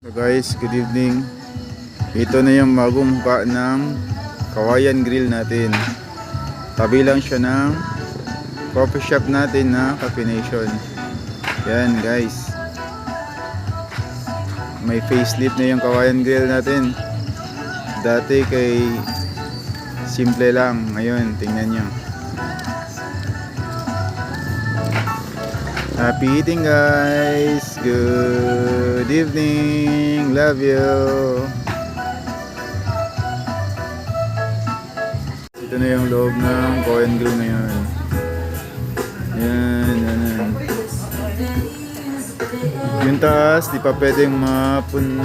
So guys, good evening. Ito na yung bagong mukha ng Kawayan Grill natin. Tabi lang siya ng coffee shop natin na Cafe Nation. Yan guys. May facelift na yung Kawayan Grill natin. Dati kay simple lang. Ngayon, tingnan nyo. Happy eating guys. Good evening. Love you. Ito na yung loob ng Kawayan Grill ngayon. Yan, yan. Yung taas, di pa pwedeng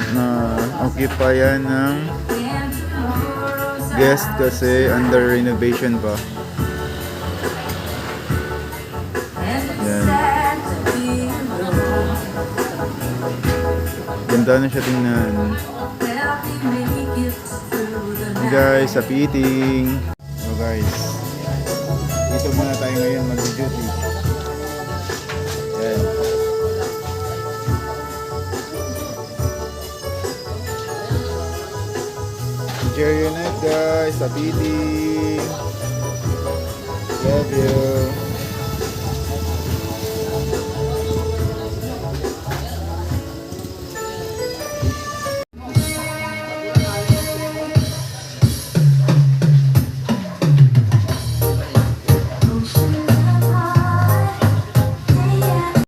ma-occupy ng guest kasi under renovation pa. Yan. Ganda na siya tingnan. Guys, happy eating. So guys, dito muna tayo ngayon mag-duty. Yan. Enjoy your night guys, happy eating. Love you.